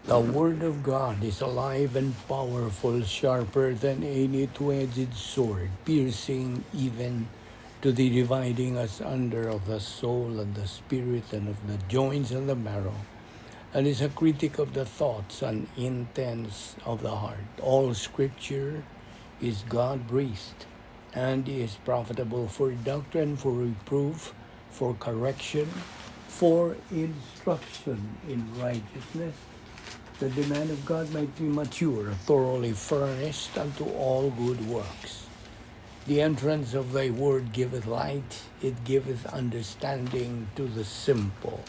The Word of God is alive and powerful, sharper than any two-edged sword, piercing even to the dividing asunder of the soul and the spirit and of the joints and the marrow, and is a critic of the thoughts and intents of the heart. All Scripture is God-breathed and is profitable for doctrine, for reproof, for correction, for instruction in righteousness, that the man of God might be mature, thoroughly furnished unto all good works. The entrance of thy word giveth light, it giveth understanding to the simple.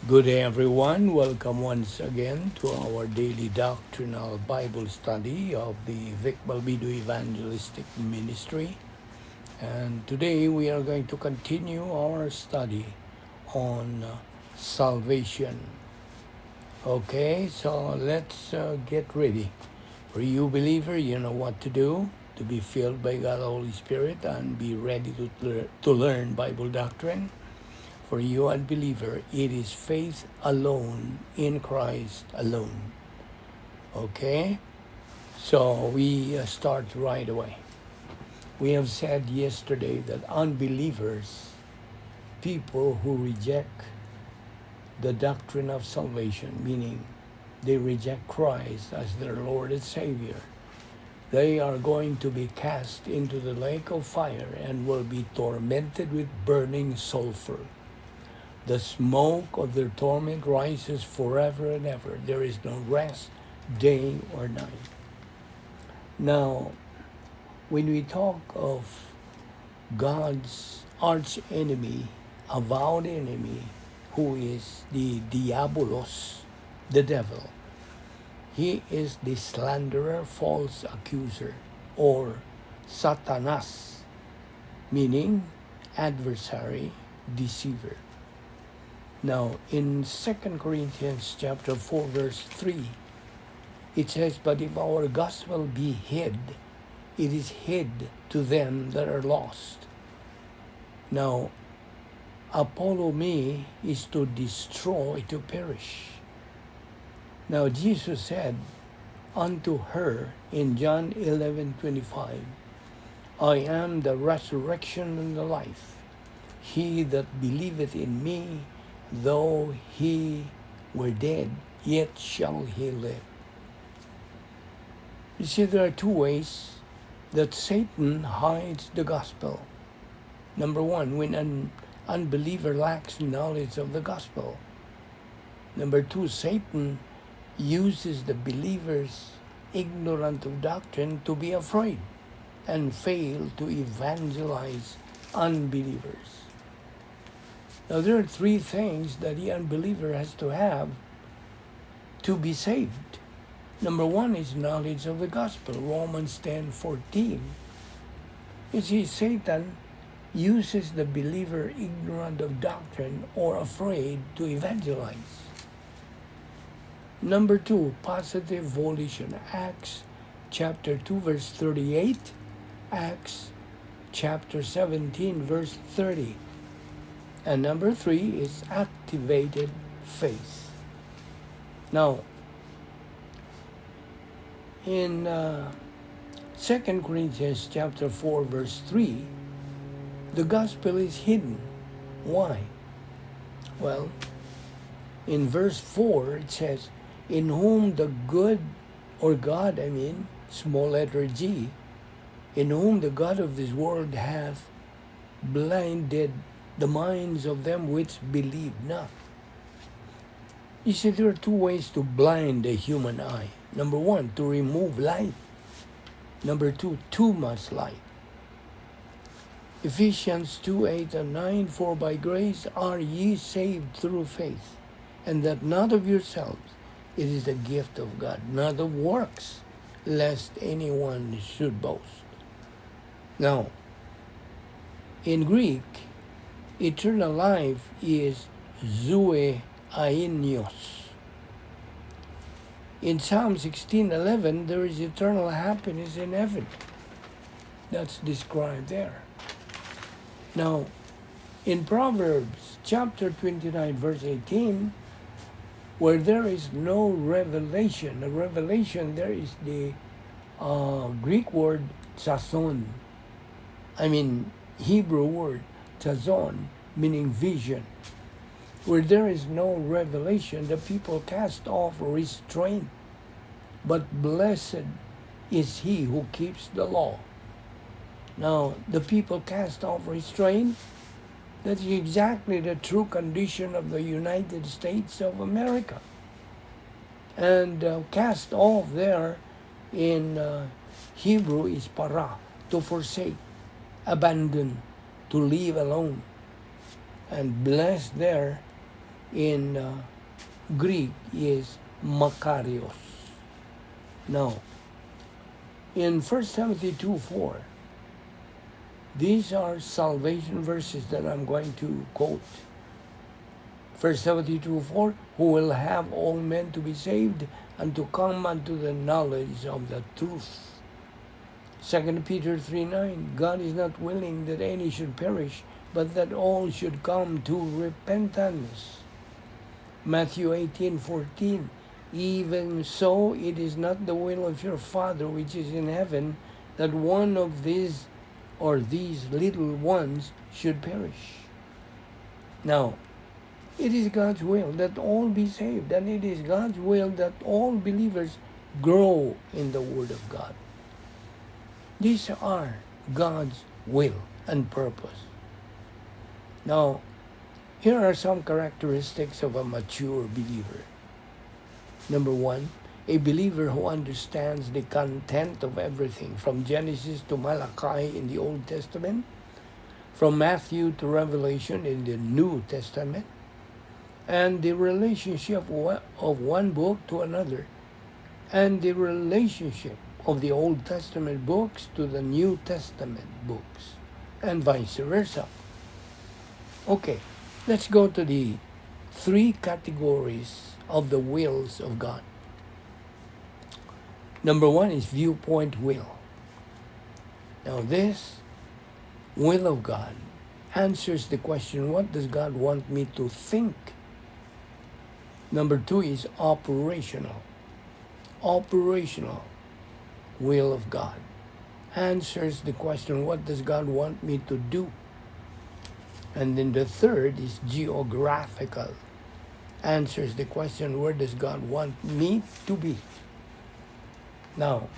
Good day, everyone. Welcome once again to our daily doctrinal Bible study of the Vic Balbido Evangelistic Ministry. And today we are going to continue our study on salvation. Okay, so let's get ready. For you, believer, you know what to do to be filled by God the Holy Spirit and be ready to learn Bible doctrine. For you, unbeliever, it is faith alone in Christ alone. Okay, so we start right away. We have said yesterday that unbelievers, people who reject the doctrine of salvation, meaning they reject Christ as their Lord and Savior, they are going to be cast into the lake of fire and will be tormented with burning sulfur. The smoke of their torment rises forever and ever. There is no rest, day or night. Now, when we talk of God's arch enemy, avowed enemy, who is the diabolos, the devil. He is the slanderer, false accuser, or Satanas, meaning adversary, deceiver. Now, in 2 Corinthians chapter 4, verse 3, it says, "But if our gospel be hid, it is hid to them that are lost." Now, apolumi is to destroy, to perish. Now Jesus said unto her in John 11:25, "I am the resurrection and the life. He that believeth in me, though he were dead, yet shall he live." You see, there are two ways that Satan hides the gospel. Number one, when an unbeliever lacks knowledge of the gospel. Number two, Satan uses the believers ignorant of doctrine to be afraid and fail to evangelize unbelievers. Now, there are three things that the unbeliever has to have to be saved. Number one is knowledge of the gospel, Romans 10:14. You see, Satan uses the believer ignorant of doctrine or afraid to evangelize. Number two, positive volition. Acts chapter 2, verse 38. Acts chapter 17, verse 30. And number three is activated faith. Now, in 2 Corinthians chapter 4, verse 3, the gospel is hidden. Why? Well, in verse 4, it says, "In whom the good," or God, small letter G, "in whom the God of this world hath blinded the minds of them which believe not." You see, there are two ways to blind a human eye. Number one, to remove light. Number two, too much light. Ephesians 2:8 and 9, "For by grace are ye saved through faith, and that not of yourselves, it is the gift of God, not of works, lest anyone should boast." Now, in Greek, eternal life is zoe aionios. In Psalm 16:11, there is eternal happiness in heaven. That's described there. Now, in Proverbs chapter 29, verse 18, where there is no revelation. A revelation, there is the Greek word tsason. Hebrew word tazon, meaning vision. Where there is no revelation, the people cast off restraint. But blessed is he who keeps the law. Now, the people cast off restraint. That's exactly the true condition of the United States of America. And cast off there in Hebrew is para, to forsake, abandon, to leave alone. And blessed there in Greek is makarios. Now, in 1 Timothy 2:4, these are salvation verses that I'm going to quote. 1 Timothy 2:4, who will have all men to be saved and to come unto the knowledge of the truth. 2 Peter 3:9, God is not willing that any should perish, but that all should come to repentance. Matthew 18:14, even so it is not the will of your Father which is in heaven that one of these or these little ones should perish. Now, it is God's will that all be saved, and it is God's will that all believers grow in the Word of God. These are God's will and purpose. Now, here are some characteristics of a mature believer. Number one, a believer who understands the content of everything, from Genesis to Malachi in the Old Testament, from Matthew to Revelation in the New Testament, and the relationship of one book to another, and the relationship of the Old Testament books to the New Testament books, and vice versa. Okay, let's go to the three categories of the wills of God. Number one is viewpoint will. Now this will of God answers the question, what does God want me to think? Number two is operational. Operational will of God answers the question, what does God want me to do? And then the third is geographical. Answers the question, where does God want me to be? Now,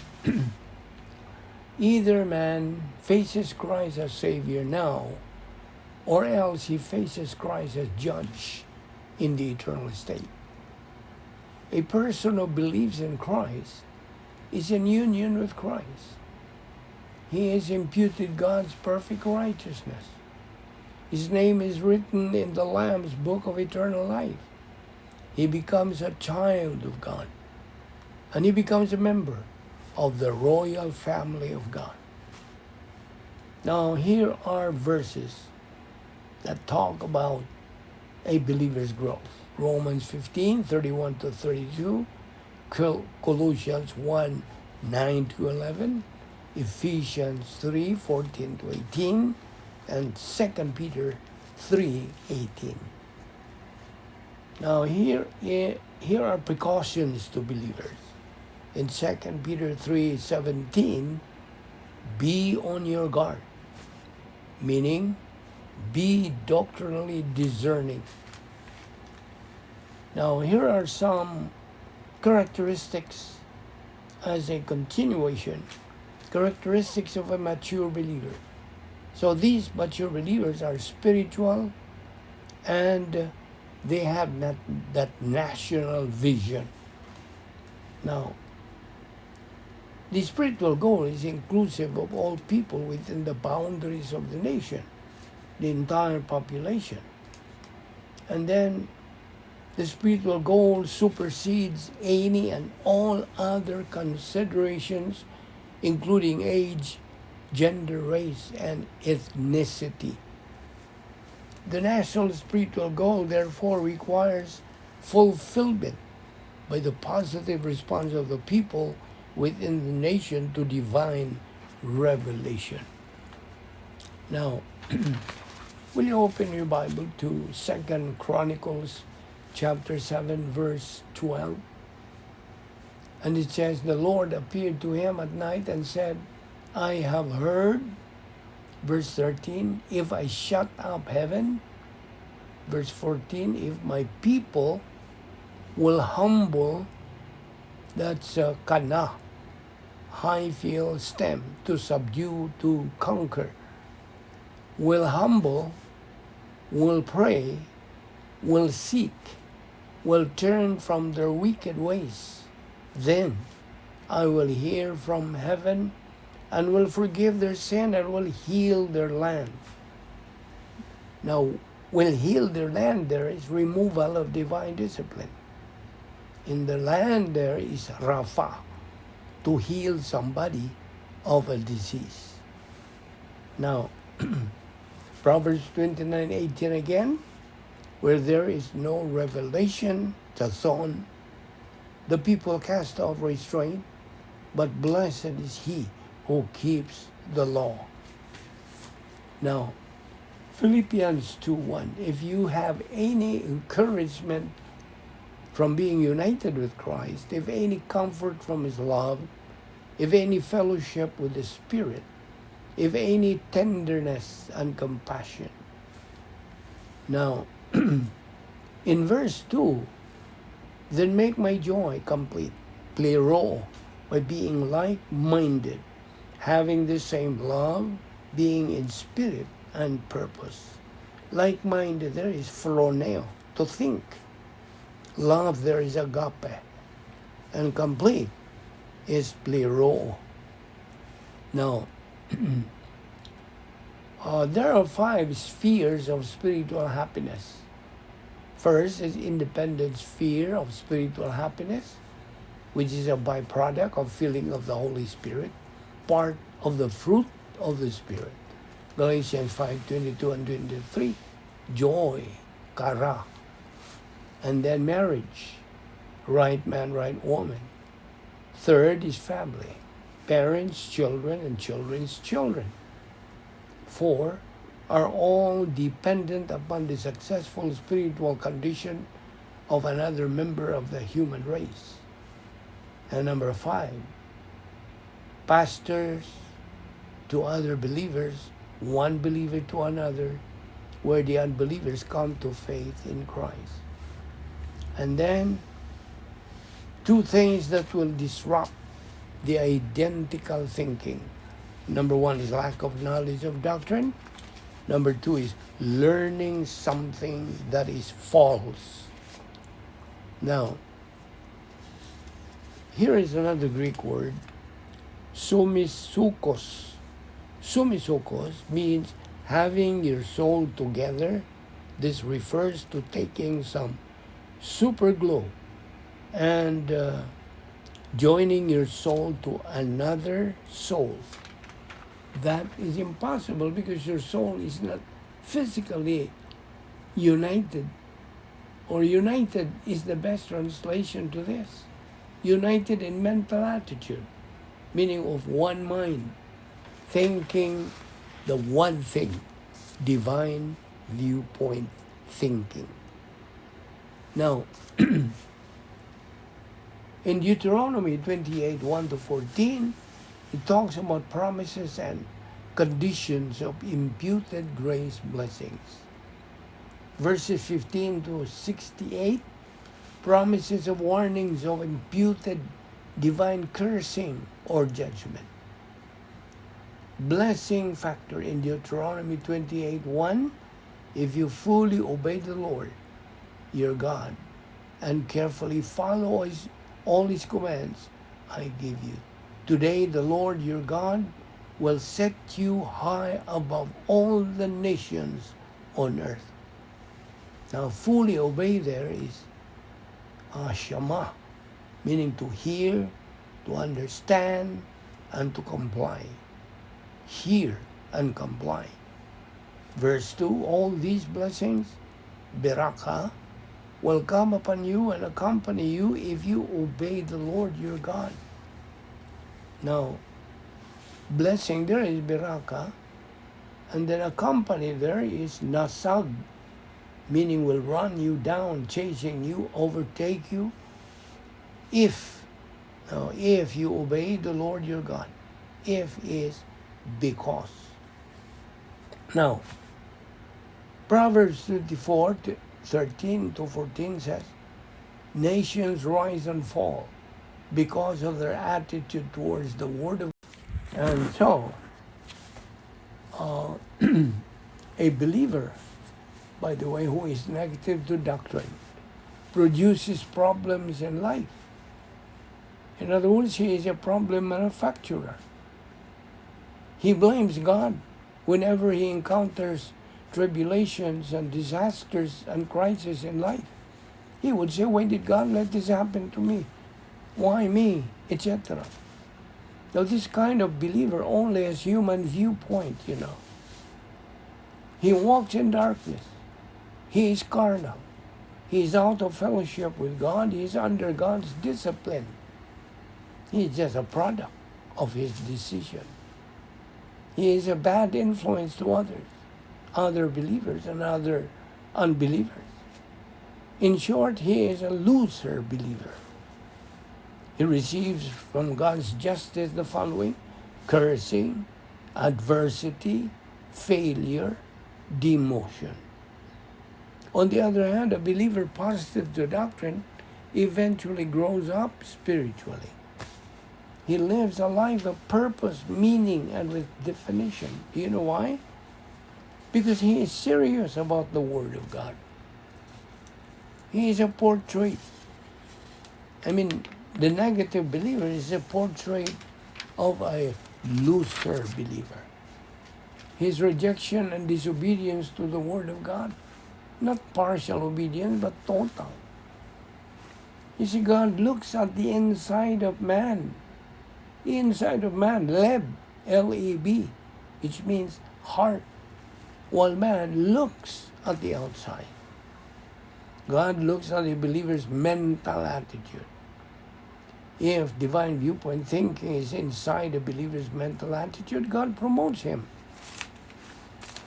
either man faces Christ as Savior now, or else he faces Christ as Judge in the eternal state. A person who believes in Christ is in union with Christ. He is imputed God's perfect righteousness. His name is written in the Lamb's book of eternal life. He becomes a child of God. And he becomes a member of the royal family of God. Now, here are verses that talk about a believer's growth. Romans 15:31-32, Colossians 1:9-11, Ephesians 3:14-18, and 2 Peter 3:18. Now, here are precautions to believers. In 2 Peter 3:17, be on your guard, meaning be doctrinally discerning. Now, here are some characteristics as a continuation, characteristics of a mature believer. So these mature believers are spiritual, and they have that national vision. Now, the spiritual goal is inclusive of all people within the boundaries of the nation, the entire population. And then the spiritual goal supersedes any and all other considerations, including age, gender, race, and ethnicity. The national spiritual goal, therefore, requires fulfillment by the positive response of the people within the nation to divine revelation. Now, will you open your Bible to 2 Chronicles chapter 7, verse 12. And it says, the Lord appeared to him at night and said, I have heard, verse 13, if I shut up heaven, verse 14, if my people will humble, that's kana, high feel stem, to subdue, to conquer, will humble, will pray, will seek, will turn from their wicked ways, then I will hear from heaven and will forgive their sin and will heal their land. Now, will heal their land, there is removal of divine discipline. In the land there is Rapha, to heal somebody of a disease. Now, Proverbs 29:18 again, where there is no revelation, Tazon, the people cast off restraint, but blessed is he who keeps the law. Now, Philippians 2:1, if you have any encouragement from being united with Christ, if any comfort from his love, if any fellowship with the Spirit, if any tenderness and compassion. Now, in verse 2, then make my joy complete, plero, by being like-minded, having the same love, being in spirit and purpose. Like-minded, there is phroneo, to think. Love, there is agape. And complete is plero. Now, there are 5 spheres of spiritual happiness. First is independent sphere of spiritual happiness, which is a byproduct of filling of the Holy Spirit, part of the fruit of the Spirit. Galatians 5:22 and 23, joy, kara. And then marriage, right man, right woman. Third is family, parents, children, and children's children. 4 are all dependent upon the successful spiritual condition of another member of the human race. And number 5, pastors to other believers, one believer to another, where the unbelievers come to faith in Christ. And then 2 things that will disrupt the identical thinking. Number 1 is lack of knowledge of doctrine. Number 2 is learning something that is false. Now, here is another Greek word, sumisukos. Sumisukos means having your soul together. This refers to taking some super glue and joining your soul to another soul. That is impossible because your soul is not physically united. Or united is the best translation to this. United in mental attitude, meaning of one mind, thinking the one thing, divine viewpoint thinking. Now, in Deuteronomy 28:1-14, it talks about promises and conditions of imputed grace blessings. Verses 15-68, promises of warnings of imputed divine cursing or judgment. Blessing factor in Deuteronomy 28:1, if you fully obey the Lord, your God, and carefully follow all his commands I give you. Today the Lord your God will set you high above all the nations on earth. Now fully obey there is shama, meaning to hear, to understand, and to comply. Hear and comply. Verse 2, all these blessings, beraka, will come upon you and accompany you if you obey the Lord your God. Now, blessing there is beraka, and then accompany there is nasag. meaning will run you down, chasing you, overtake you, if you obey the Lord your God. If is because. Now, Proverbs 13 to 14 says, nations rise and fall because of their attitude towards the word of God. And so, a believer, by the way, who is negative to doctrine, produces problems in life. In other words, he is a problem manufacturer. He blames God whenever he encounters tribulations and disasters and crises in life. He would say, why did God let this happen to me? Why me? Etc. Now this kind of believer only has human viewpoint, He walks in darkness. He is carnal. He is out of fellowship with God. He is under God's discipline. He is just a product of his decision. He is a bad influence to others, other believers and other unbelievers. In short, he is a loser believer. He receives from God's justice the following: cursing, adversity, failure, demotion. On the other hand, a believer positive to doctrine eventually grows up spiritually. He lives a life of purpose, meaning, and with definition. Do you know why? Because he is serious about the Word of God. He is a portrait. The negative believer is a portrait of a loser believer. His rejection and disobedience to the Word of God, not partial obedience, but total. You see, God looks at the inside of man. The inside of man, leb, L-E-B, which means heart, while man looks at the outside. God looks at the believer's mental attitude. If divine viewpoint thinking is inside a believer's mental attitude, God promotes him.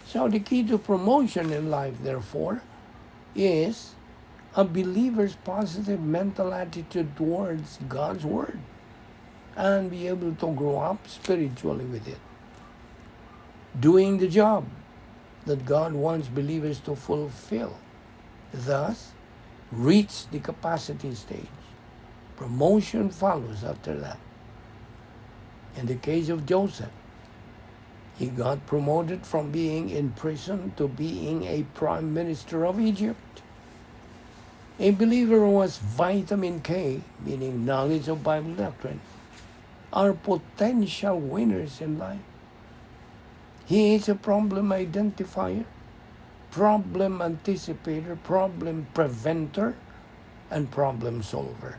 So the key to promotion in life, therefore, is a believer's positive mental attitude towards God's Word and be able to grow up spiritually with it. Doing the job that God wants believers to fulfill. Thus, reach the capacity stage. Promotion follows after that. In the case of Joseph, he got promoted from being in prison to being a prime minister of Egypt. A believer who has vitamin K, meaning knowledge of Bible doctrine, are potential winners in life. He is a problem identifier, problem anticipator, problem preventer, and problem solver.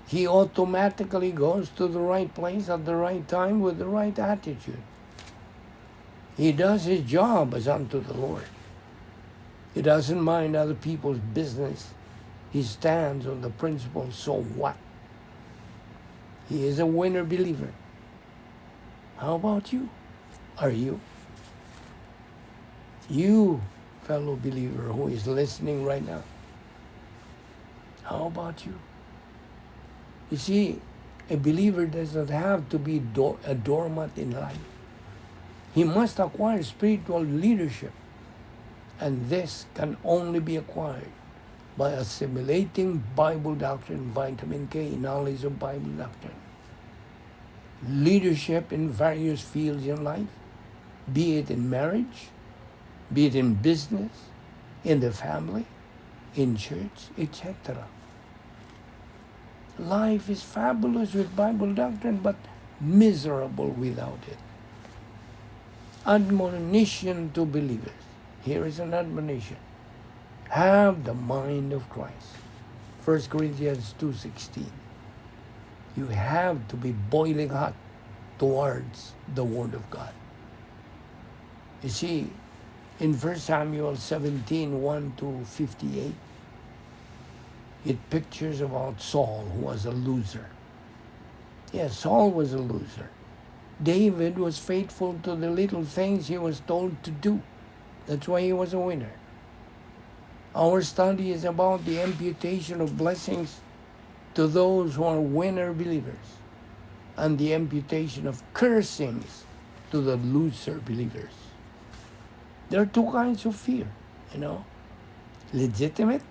He automatically goes to the right place at the right time with the right attitude. He does his job as unto the Lord. He doesn't mind other people's business. He stands on the principle, so what? He is a winner believer. How about you? Are you? You, fellow believer who is listening right now. How about you? You see, a believer does not have to be a doormat in life. He must acquire spiritual leadership. And this can only be acquired by assimilating Bible doctrine, vitamin K, knowledge of Bible doctrine. Leadership in various fields in life, be it in marriage, be it in business, in the family, in church, etc. Life is fabulous with Bible doctrine, but miserable without it. Admonition to believers. Here is an admonition. Have the mind of Christ. 1 Corinthians 2:16. You have to be boiling hot towards the Word of God. You see, in 1 Samuel 17:1-58, it pictures about Saul, who was a loser. Yes, Saul was a loser. David was faithful to the little things he was told to do. That's why he was a winner. Our study is about the imputation of blessings to those who are winner believers and the imputation of cursings to the loser believers. There are two kinds of fear, legitimate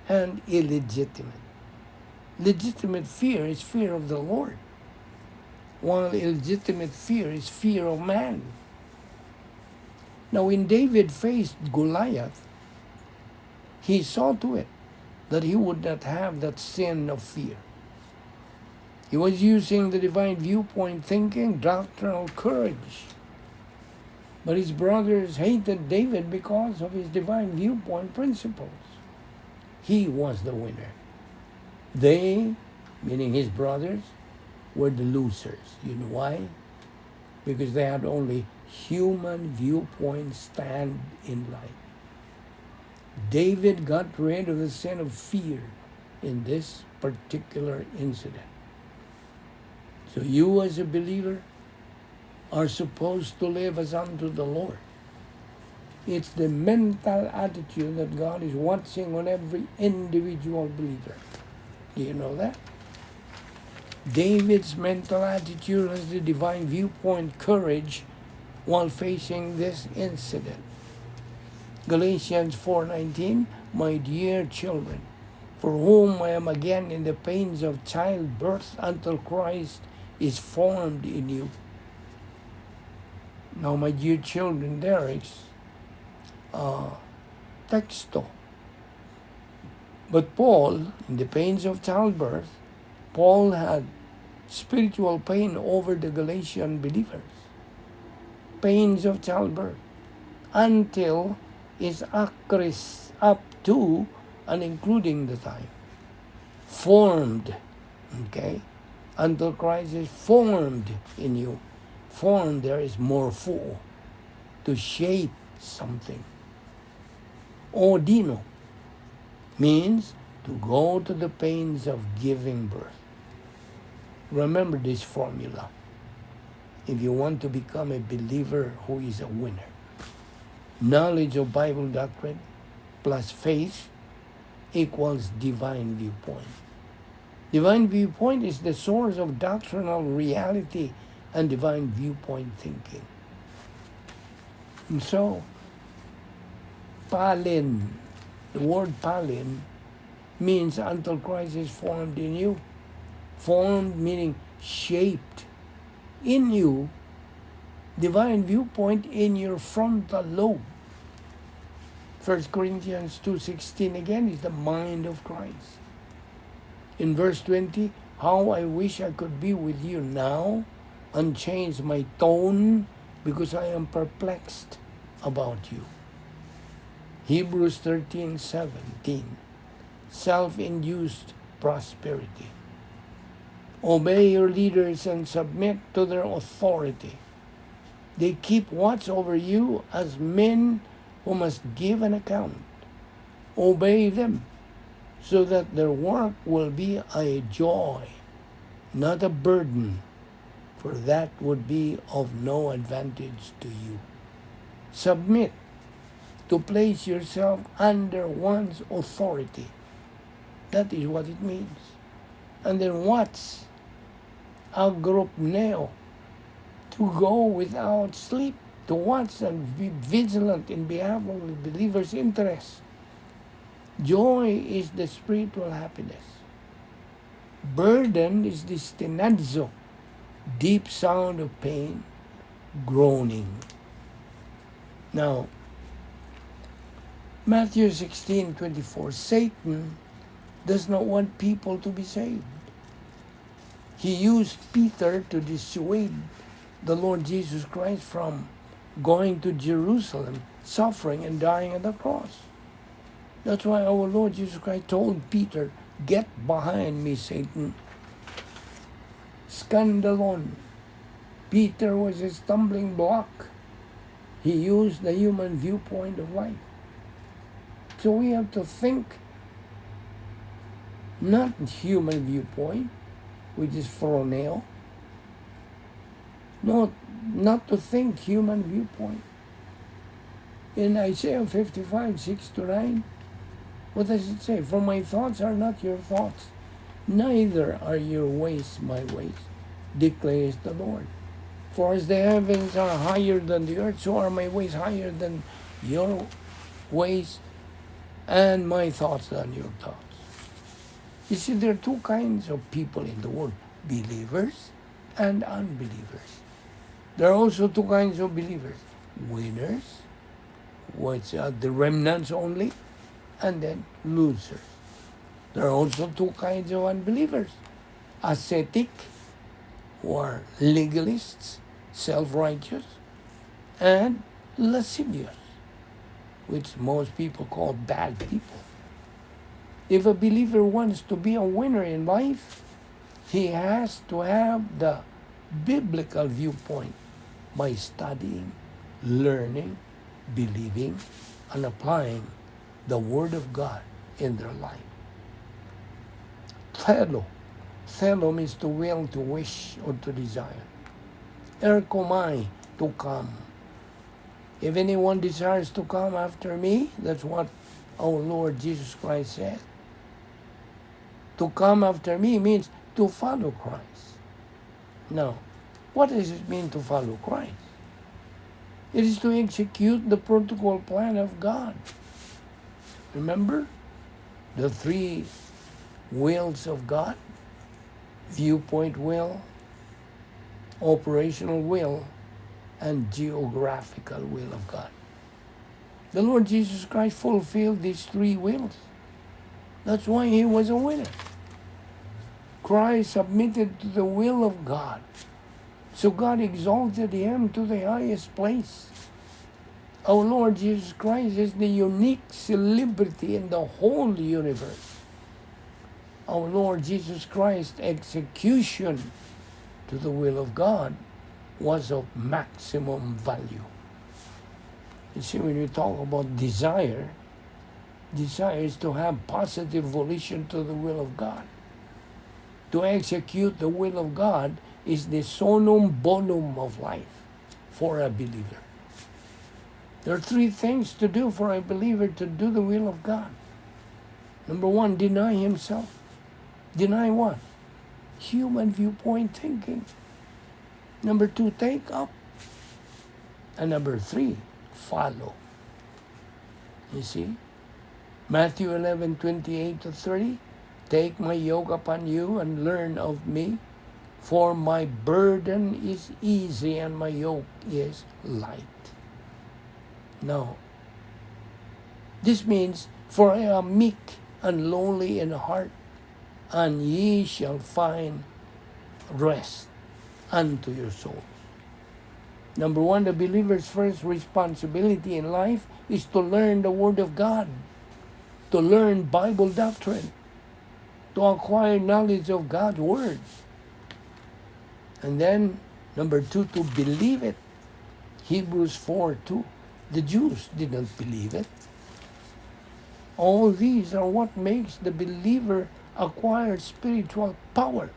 and illegitimate. Legitimate fear is fear of the Lord, while illegitimate fear is fear of man. Now, when David faced Goliath, he saw to it that he would not have that sin of fear. He was using the divine viewpoint thinking, doctrinal courage. But his brothers hated David because of his divine viewpoint principles. He was the winner. They, meaning his brothers, were the losers. You know why? Because they had only human viewpoint stand in life. David got rid of the sin of fear in this particular incident. So you as a believer are supposed to live as unto the Lord. It's the mental attitude that God is watching on every individual believer. Do you know that? David's mental attitude has the divine viewpoint courage while facing this incident. Galatians 4:19, my dear children, for whom I am again in the pains of childbirth until Christ is formed in you. Now, my dear children, there is texto. But Paul, in the pains of childbirth, Paul had spiritual pain over the Galatian believers. Pains of childbirth. Until is acris up to and including the time. Formed. Okay? Until Christ is formed in you. Formed there is morpho. To shape something. Ordino means to go to the pains of giving birth. Remember this formula if you want to become a believer who is a winner. Knowledge of Bible doctrine plus faith equals divine viewpoint. Divine viewpoint is the source of doctrinal reality and divine viewpoint thinking. And so, palin, the word palin means until Christ is formed in you. Formed meaning shaped in you. Divine viewpoint in your frontal lobe. 1 Corinthians 2:16 again is the mind of Christ. In verse 20, how I wish I could be with you now and change my tone because I am perplexed about you. Hebrews 13:17, self-induced prosperity. Obey your leaders and submit to their authority. They keep watch over you as men who must give an account. Obey them so that their work will be a joy, not a burden, for that would be of no advantage to you. Submit, to place yourself under one's authority. That is what it means. And then watch, agropneo, to go without sleep, to watch and be vigilant in behalf of the believer's interest. Joy is the spiritual happiness. Burden is the stenadzo, deep sound of pain, groaning. Now, Matthew 16:24, Satan does not want people to be saved. He used Peter to dissuade the Lord Jesus Christ from going to Jerusalem, suffering and dying on the cross. That's why our Lord Jesus Christ told Peter, get behind me, Satan. Scandalon. Peter was a stumbling block. He used the human viewpoint of life. So we have to think not human viewpoint, which is phroneo. Not to think human viewpoint. In Isaiah 55:6-9, What does it say? For my thoughts are not your thoughts, neither are your ways my ways, declares the Lord. For as the heavens are higher than the earth, so are my ways higher than your ways, and my thoughts than your thoughts. You see, there are two kinds of people in the world, believers and unbelievers. There are also two kinds of believers, winners, which are the remnants only, and then losers. There are also two kinds of unbelievers, ascetic, who are legalists, self-righteous, and lascivious, which most people call bad people. If a believer wants to be a winner in life, he has to have the biblical viewpoint by studying, learning, believing, and applying the Word of God in their life. Thelo. Thelo means to will, to wish, or to desire. Erkomai, to come. If anyone desires to come after me, that's what our Lord Jesus Christ said. To come after me means to follow Christ. Now, what does it mean to follow Christ? It is to execute the protocol plan of God. Remember the three wills of God? Viewpoint will, operational will, and geographical will of God. The Lord Jesus Christ fulfilled these three wills. That's why he was a winner. Christ submitted to the will of God. So God exalted him to the highest place. Our Lord Jesus Christ is the unique celebrity in the whole universe. Our Lord Jesus Christ's execution to the will of God was of maximum value. You see, when we talk about desire is to have positive volition to the will of God. To execute the will of God is the sonum bonum of life for a believer. There are three things to do for a believer to do the will of God. Number one, deny himself. Deny what? Human viewpoint thinking. Number two, take up. And number three, follow. You see? Matthew 11:28-30. Take my yoke upon you and learn of me, for my burden is easy and my yoke is light. Now, this means, for I am meek and lowly in heart, and ye shall find rest unto your souls. Number one, the believer's first responsibility in life is to learn the Word of God, to learn Bible doctrine, to acquire knowledge of God's Word. And then, number two, to believe it. Hebrews 4:2. The Jews didn't believe it. All these are what makes the believer acquire spiritual power.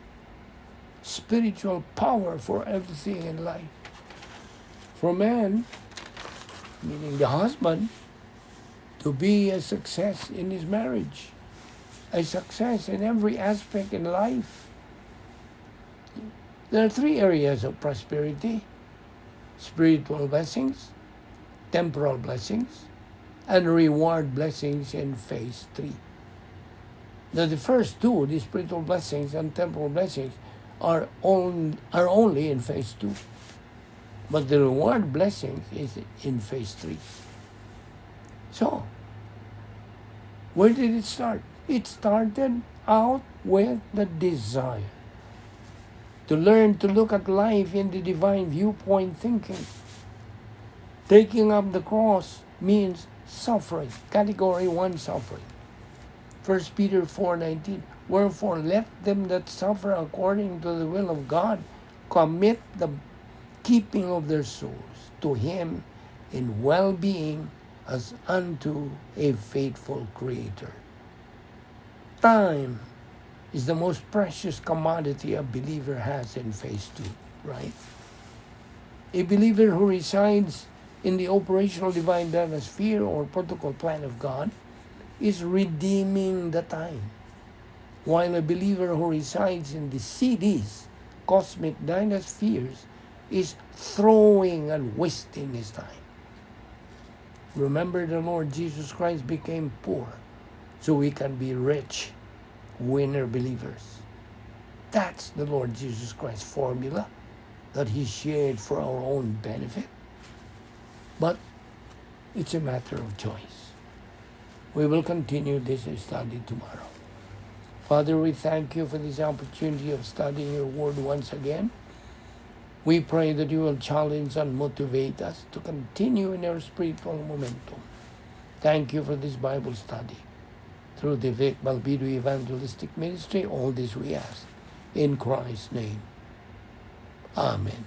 Spiritual power for everything in life. For man, meaning the husband, to be a success in his marriage, a success in every aspect in life. There are three areas of prosperity: spiritual blessings, temporal blessings, and reward blessings in phase 3. Now the first two, the spiritual blessings and temporal blessings, are only in phase 2. But the reward blessing is in phase 3. So, where did it start? It started out with the desire to learn to look at life in the divine viewpoint thinking. Taking up the cross means suffering, category 1 suffering. 1 Peter 4:19, wherefore let them that suffer according to the will of God commit the keeping of their souls to him in well-being as unto a faithful Creator. Time is the most precious commodity a believer has in phase 2, right? A believer who resides in the operational divine atmosphere or protocol plan of God is redeeming the time, while a believer who resides in the cities, cosmic dynaspheres, is throwing and wasting his time. Remember, the Lord Jesus Christ became poor so we can be rich, winner believers. That's the Lord Jesus Christ formula that he shared for our own benefit. But it's a matter of choice. We will continue this study tomorrow. Father, we thank you for this opportunity of studying your word once again. We pray that you will challenge and motivate us to continue in our spiritual momentum. Thank you for this Bible study. Through the Balbido Evangelistic Ministry, all this we ask. In Christ's name. Amen.